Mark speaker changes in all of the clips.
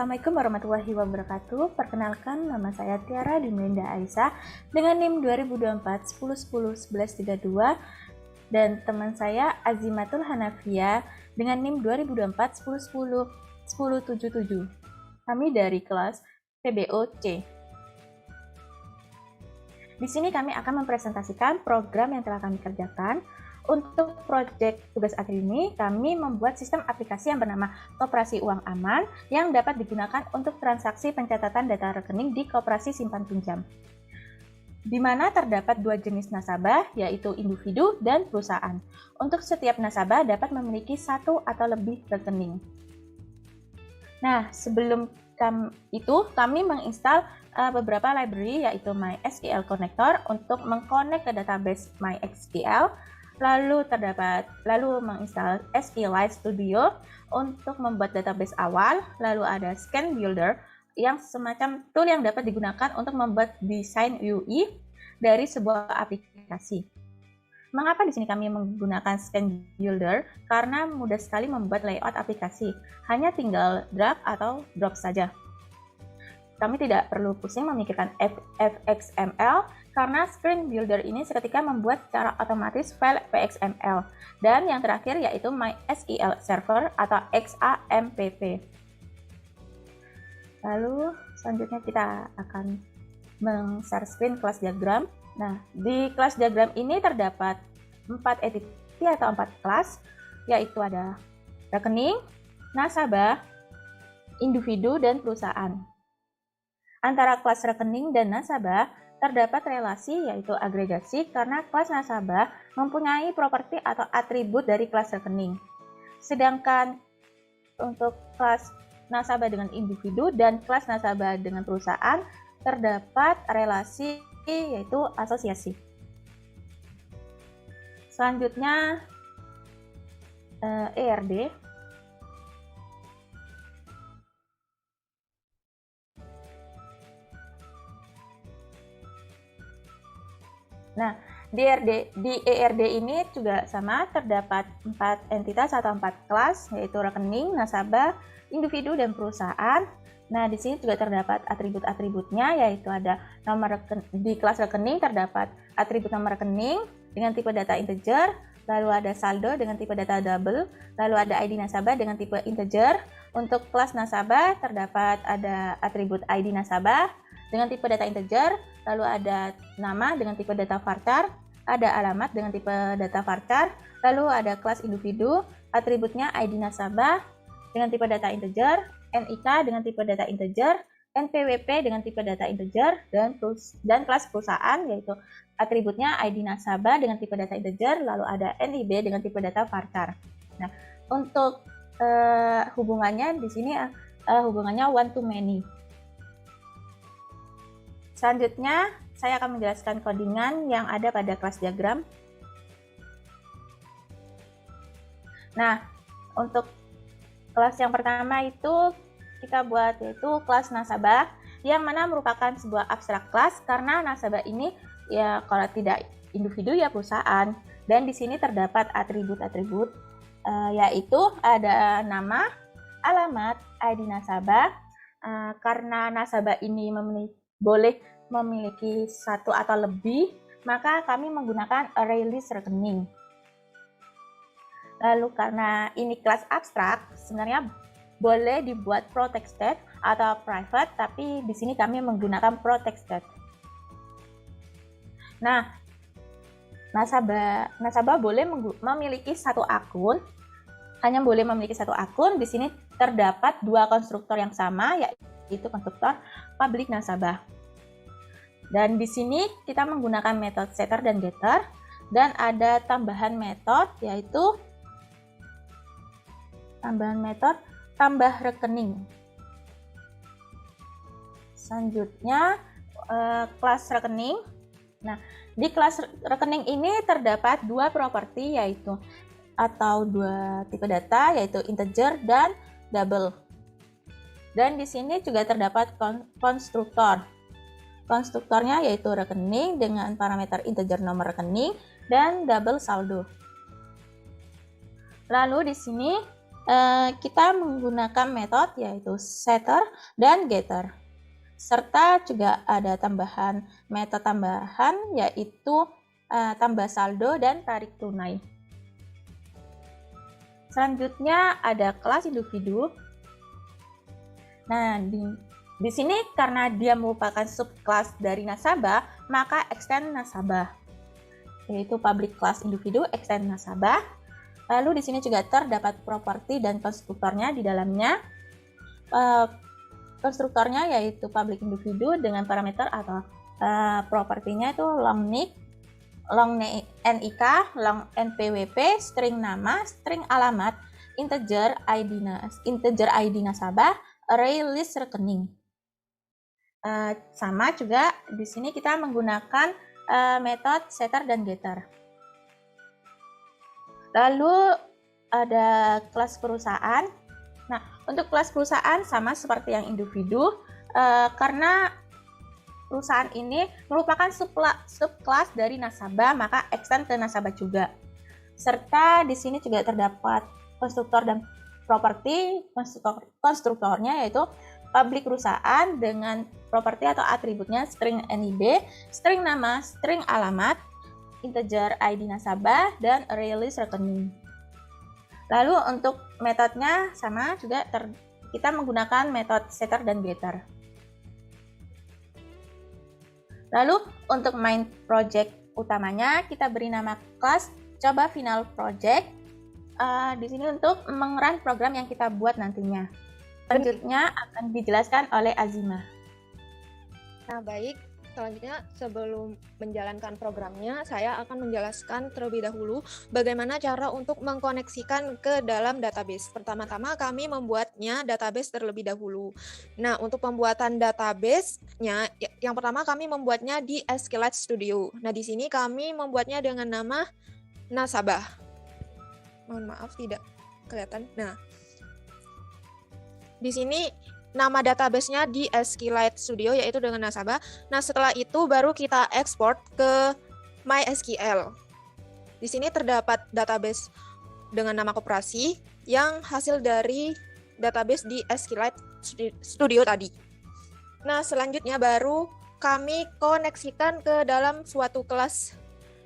Speaker 1: Assalamualaikum warahmatullahi wabarakatuh. Perkenalkan, nama saya Tiara Dimelinda Aisyah dengan NIM 2024 1010 1132 dan teman saya Azimatul Hanafia dengan NIM 2024 1010 1077. Kami dari kelas PBOC. Di sini kami akan mempresentasikan program yang telah kami kerjakan. Untuk proyek tugas akhir ini, kami membuat sistem aplikasi yang bernama Koperasi Uang Aman yang dapat digunakan untuk transaksi pencatatan data rekening di koperasi simpan pinjam. Di mana terdapat dua jenis nasabah, yaitu individu dan perusahaan. Untuk setiap nasabah dapat memiliki satu atau lebih rekening. Nah, sebelum itu kami menginstal beberapa library, yaitu MySQL Connector untuk mengkonek ke database MySQL. Lalu menginstal SQLite Studio untuk membuat database awal. Lalu ada Scan Builder yang semacam tool yang dapat digunakan untuk membuat desain UI dari sebuah aplikasi. Mengapa di sini kami menggunakan Scan Builder? Karena mudah sekali membuat layout aplikasi. Hanya tinggal drag atau drop saja. Kami tidak perlu pusing memikirkan XML karena Screen Builder ini seketika membuat secara otomatis file XML. Dan yang terakhir yaitu MySQL Server atau XAMPP. Lalu selanjutnya kita akan men-share screen kelas diagram. Nah, di kelas diagram ini terdapat 4 entity atau 4 kelas, yaitu ada rekening, nasabah, individu, dan perusahaan. Antara kelas rekening dan nasabah terdapat relasi, yaitu agregasi, karena kelas nasabah mempunyai properti atau atribut dari kelas rekening. Sedangkan untuk kelas nasabah dengan individu dan kelas nasabah dengan perusahaan terdapat relasi, yaitu asosiasi. Selanjutnya ERD. Nah, di ERD ini juga sama, terdapat 4 entitas atau 4 kelas, yaitu rekening, nasabah, individu, dan perusahaan. Nah, di sini juga terdapat atribut-atributnya, yaitu ada di kelas rekening terdapat atribut nomor rekening dengan tipe data integer, lalu ada saldo dengan tipe data double, lalu ada ID nasabah dengan tipe integer. Untuk kelas nasabah terdapat ada atribut ID nasabah dengan tipe data integer, lalu ada nama dengan tipe data varchar, ada alamat dengan tipe data varchar, lalu ada kelas individu, atributnya ID nasabah dengan tipe data integer, NIK dengan tipe data integer, NPWP dengan tipe data integer, dan kelas perusahaan yaitu atributnya ID nasabah dengan tipe data integer, lalu ada NIB dengan tipe data varchar. Nah, untuk hubungannya di sini hubungannya one to many. Selanjutnya, saya akan menjelaskan codingan yang ada pada kelas diagram. Nah, untuk kelas yang pertama itu kita buat yaitu kelas nasabah, yang mana merupakan sebuah abstrak kelas karena nasabah ini ya kalau tidak individu ya perusahaan. Dan di sini terdapat atribut-atribut yaitu ada nama, alamat, ID nasabah. Karena nasabah ini boleh memiliki satu atau lebih, maka kami menggunakan array list rekening. Lalu karena ini kelas abstrak, sebenarnya boleh dibuat protected atau private, tapi di sini kami menggunakan protected. Nah, nasabah boleh memiliki satu akun, hanya boleh memiliki satu akun. Di sini terdapat dua konstruktor yang sama, yaitu konstruktor public nasabah. Dan di sini kita menggunakan metode setter dan getter, dan ada tambahan metode yaitu tambah rekening. Selanjutnya kelas rekening. Nah, di kelas rekening ini terdapat dua properti yaitu atau dua tipe data yaitu integer dan double. Dan di sini juga terdapat konstruktor. Konstruktornya yaitu rekening dengan parameter integer nomor rekening dan double saldo. Lalu di sini kita menggunakan metode yaitu setter dan getter. Serta juga ada metode tambahan yaitu tambah saldo dan tarik tunai. Selanjutnya ada kelas individu. Nah, di sini karena dia merupakan subkelas dari nasabah, maka extend nasabah, yaitu public class individu extend nasabah. Lalu di sini juga terdapat properti dan konstruktornya di dalamnya. Konstruktornya yaitu public individu dengan parameter atau propertinya itu long NIK, long NIK, long NPWP, string nama, string alamat, integer ID nasabah, array list rekening. Sama juga di sini kita menggunakan metode setter dan getter. Lalu ada kelas perusahaan. Nah, untuk kelas perusahaan sama seperti yang individu, karena perusahaan ini merupakan subkelas dari nasabah, maka extend ke nasabah juga. Serta di sini juga terdapat konstruktor dan properti. Konstruktornya yaitu public perusahaan dengan properti atau atributnya string NIB, string nama, string alamat, integer ID nasabah, dan array list rekening. Lalu untuk metodenya sama juga kita menggunakan metode setter dan getter. Lalu untuk main project utamanya kita beri nama kelas coba final project. Di sini untuk mengerun program yang kita buat nantinya. Selanjutnya akan dijelaskan oleh Azima.
Speaker 2: Nah, baik. Selanjutnya, sebelum menjalankan programnya, saya akan menjelaskan terlebih dahulu bagaimana cara untuk mengkoneksikan ke dalam database. Pertama-tama kami membuatnya database terlebih dahulu. Nah, untuk pembuatan database-nya, yang pertama kami membuatnya di SQLite Studio. Nah, di sini kami membuatnya dengan nama nasabah. Mohon maaf, tidak kelihatan. Nah, di sini nama database-nya di SQLite Studio yaitu dengan nasabah. Nah, setelah itu baru kita ekspor ke MySQL. Di sini terdapat database dengan nama koperasi yang hasil dari database di SQLite Studio tadi. Nah, selanjutnya baru kami koneksikan ke dalam suatu kelas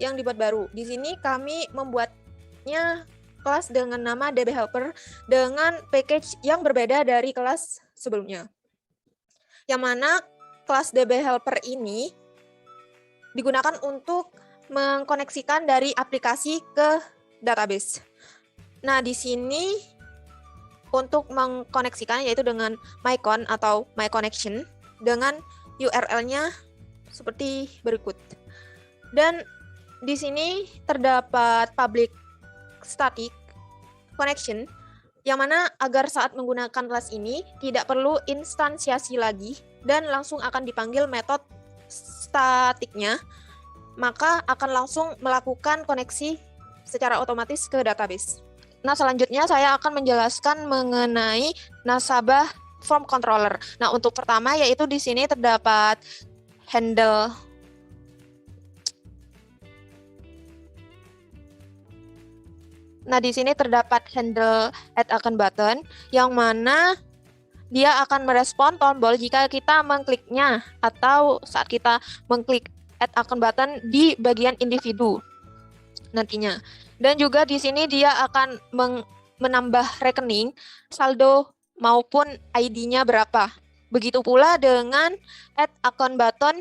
Speaker 2: yang dibuat baru. Di sini kami membuatnya kelas dengan nama DBHelper dengan package yang berbeda dari kelas sebelumnya. Yang mana kelas DBHelper ini digunakan untuk mengkoneksikan dari aplikasi ke database. Nah, di sini untuk mengkoneksikan yaitu dengan mycon atau myconnection dengan URL-nya seperti berikut. Dan di sini terdapat public static connection yang mana agar saat menggunakan kelas ini tidak perlu instansiasi lagi dan langsung akan dipanggil metode statiknya, maka akan langsung melakukan koneksi secara otomatis ke database. Nah, selanjutnya saya akan menjelaskan mengenai nasabah form controller. Nah, untuk pertama yaitu di sini terdapat handle Nah, di sini terdapat handle add account button yang mana dia akan merespon tombol jika kita mengkliknya atau saat kita mengklik add account button di bagian individu nantinya. Dan juga di sini dia akan menambah rekening, saldo maupun ID-nya berapa. Begitu pula dengan add account button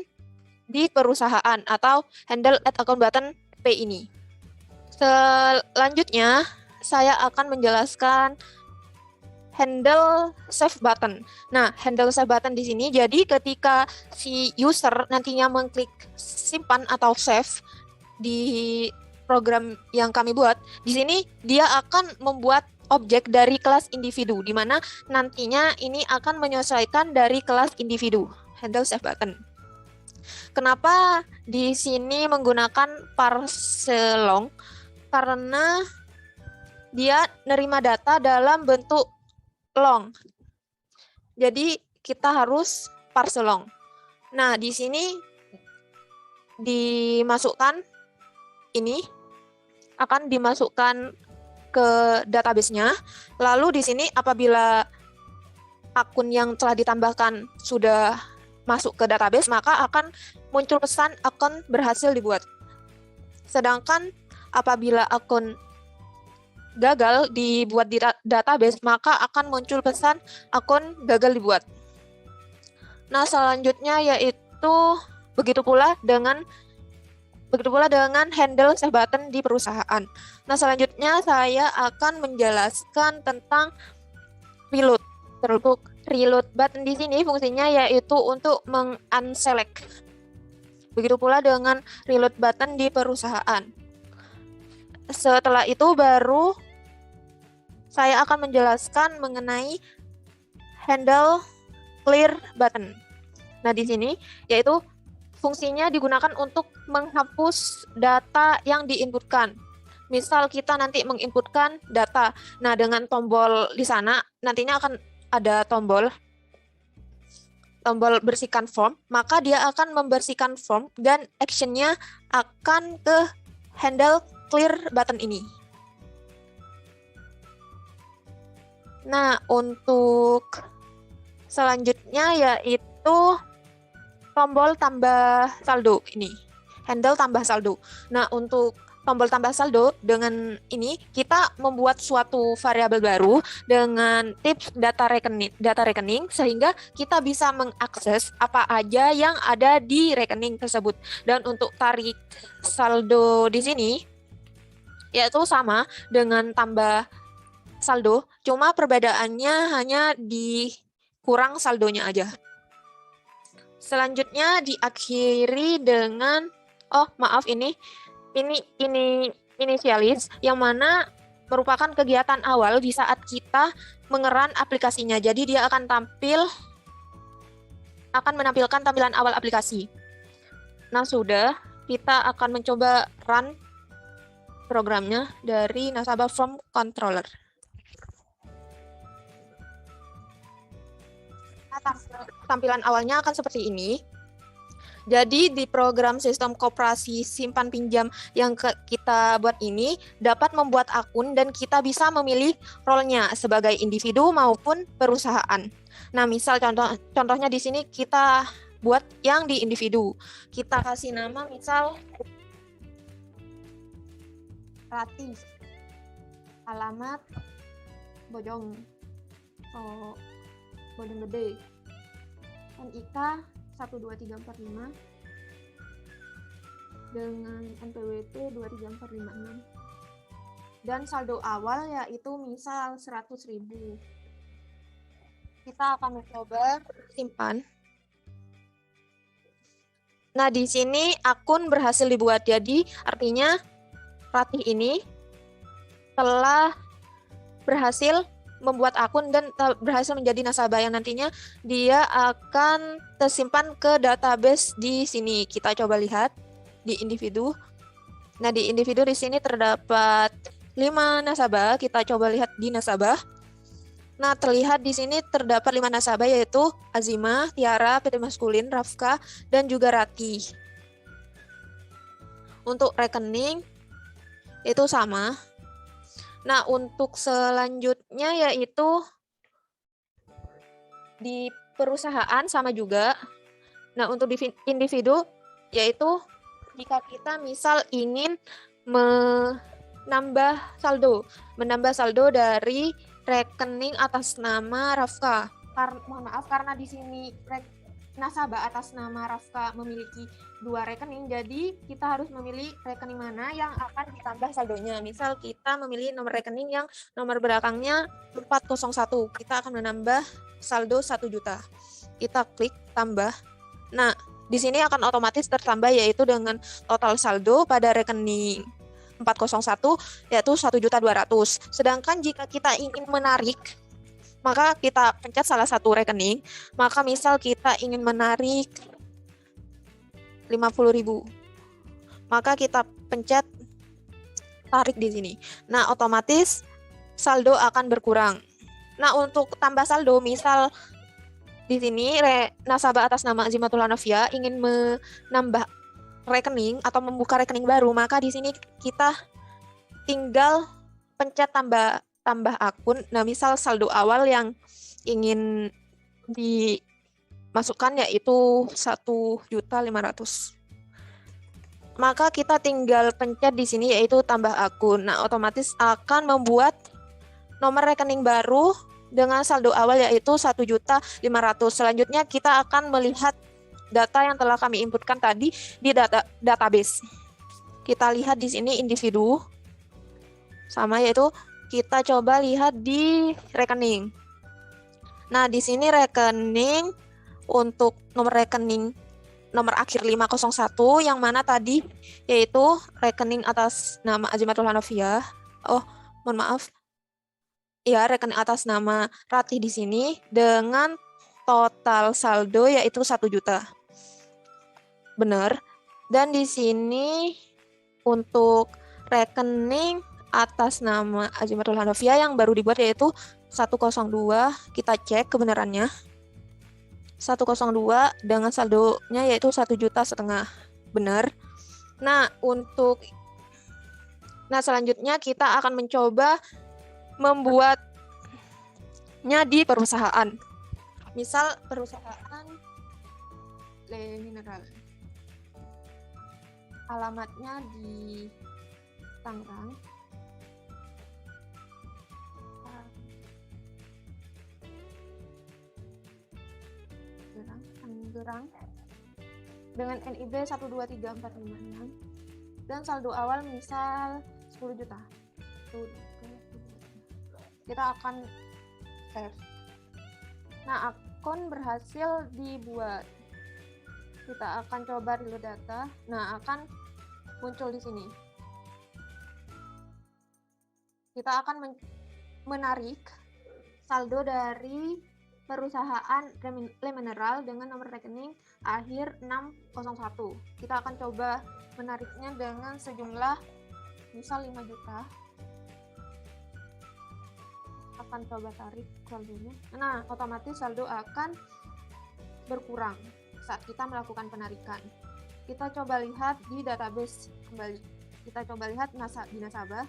Speaker 2: di perusahaan atau handle add account button P ini. Selanjutnya, saya akan menjelaskan handle save button. Nah, handle save button di sini, jadi ketika si user nantinya mengklik simpan atau save di program yang kami buat, di sini dia akan membuat objek dari kelas individu, di mana nantinya ini akan menyesuaikan dari kelas individu, handle save button. Kenapa di sini menggunakan parselong? Karena dia nerima data dalam bentuk long. Jadi kita harus parse long. Nah, di sini dimasukkan ini akan dimasukkan ke database-nya. Lalu di sini apabila akun yang telah ditambahkan sudah masuk ke database, maka akan muncul pesan akun berhasil dibuat. Sedangkan apabila akun gagal dibuat di database, maka akan muncul pesan akun gagal dibuat. Nah, selanjutnya yaitu begitu pula dengan handle save button di perusahaan. Nah, selanjutnya saya akan menjelaskan tentang reload. Untuk reload button di sini fungsinya yaitu untuk meng-unselect. Begitu pula dengan reload button di perusahaan. Setelah itu baru saya akan menjelaskan mengenai handle clear button. Nah, di sini yaitu fungsinya digunakan untuk menghapus data yang diinputkan. Misal kita nanti menginputkan data. Nah, dengan tombol di sana nantinya akan ada tombol bersihkan form, maka dia akan membersihkan form dan actionnya akan ke handle clear button ini. Nah, untuk selanjutnya yaitu tombol tambah saldo ini, handle tambah saldo. Nah, untuk tombol tambah saldo dengan ini kita membuat suatu variabel baru dengan tips data rekening sehingga kita bisa mengakses apa aja yang ada di rekening tersebut. Dan untuk tarik saldo di sini yaitu sama dengan tambah saldo, cuma perbedaannya hanya di kurang saldonya aja. Selanjutnya diakhiri dengan ini initialize yang mana merupakan kegiatan awal di saat kita mengeran aplikasinya. Jadi dia akan menampilkan tampilan awal aplikasi. Nah, sudah, kita akan mencoba run programnya dari Nasabah Form Controller. Tampilan awalnya akan seperti ini. Jadi di program sistem koperasi simpan pinjam yang kita buat ini dapat membuat akun dan kita bisa memilih role-nya sebagai individu maupun perusahaan. Nah, misal contohnya di sini kita buat yang di individu. Kita kasih nama misal Rati. Alamat Bojong Gede. NIK 12345 dengan NPWP 23456 dan saldo awal yaitu misal 100.000. Kita akan mencoba simpan. Nah, di sini akun berhasil dibuat, jadi artinya Ratih ini telah berhasil membuat akun dan berhasil menjadi nasabah yang nantinya dia akan tersimpan ke database di sini. Kita coba lihat di individu. Nah, di individu di sini terdapat 5 nasabah. Kita coba lihat di nasabah. Nah, terlihat di sini terdapat 5 nasabah yaitu Azima, Tiara, PT Maskulin, Rafka, dan juga Rati. Untuk rekening itu sama. Nah, untuk selanjutnya yaitu di perusahaan sama juga. Nah, untuk di individu yaitu jika kita misal ingin menambah saldo dari rekening atas nama Rafka. Mohon maaf karena di sini nasabah atas nama Rafka memiliki 2 rekening, jadi kita harus memilih rekening mana yang akan ditambah saldonya. Misal kita memilih nomor rekening yang nomor belakangnya 401, kita akan menambah saldo 1 juta. Kita klik tambah. Nah, di sini akan otomatis tertambah yaitu dengan total saldo pada rekening 401 yaitu 1.200.000. Sedangkan jika kita ingin menarik, maka kita pencet salah satu rekening, maka misal kita ingin menarik 50.000, maka kita pencet tarik di sini. Nah, otomatis saldo akan berkurang. Nah, untuk tambah saldo, misal di sini nasabah atas nama Azimatul Hanafia ingin menambah rekening atau membuka rekening baru, maka di sini kita tinggal pencet tambah akun. Nah, misal saldo awal yang ingin dimasukkan yaitu 1.500.000. Maka kita tinggal pencet di sini yaitu tambah akun. Nah, otomatis akan membuat nomor rekening baru dengan saldo awal yaitu 1.500.000. Selanjutnya kita akan melihat data yang telah kami inputkan tadi di database. Kita lihat di sini individu. Sama yaitu kita coba lihat di rekening. Nah, di sini rekening untuk nomor rekening nomor akhir 501 yang mana tadi yaitu rekening atas nama Azimatul Hanafiah. Oh, mohon maaf. Ya, rekening atas nama Ratih di sini dengan total saldo yaitu 1 juta. Benar. Dan di sini untuk rekening atas nama Azimatul Hanafiah yang baru dibuat yaitu 102, kita cek kebenarannya. 102 dengan saldonya yaitu 1,5 juta. Benar. Nah, selanjutnya kita akan mencoba membuatnya di perusahaan. Misal perusahaan Le Mineral. Alamatnya di Tangerang. Tangerang dengan NIB 123456 dan saldo awal misal 10 juta. Kita akan save. Nah, akun berhasil dibuat. Kita akan coba reload data. Nah, akan muncul di sini. Kita akan menarik saldo dari perusahaan Le Mineral dengan nomor rekening akhir 601. Kita akan coba menariknya dengan sejumlah misal 5 juta. Akan coba tarik saldonya. Nah, otomatis saldo akan berkurang saat kita melakukan penarikan. Kita coba lihat di database kembali. Kita coba lihat di nasabah.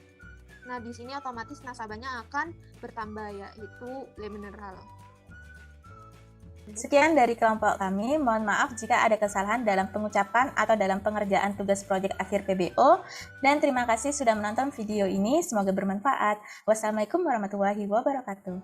Speaker 2: Nah, di sini otomatis nasabahnya akan bertambah yaitu Le Mineral.
Speaker 1: Sekian dari kelompok kami, mohon maaf jika ada kesalahan dalam pengucapan atau dalam pengerjaan tugas proyek akhir PBO, dan terima kasih sudah menonton video ini, semoga bermanfaat. Wassalamualaikum warahmatullahi wabarakatuh.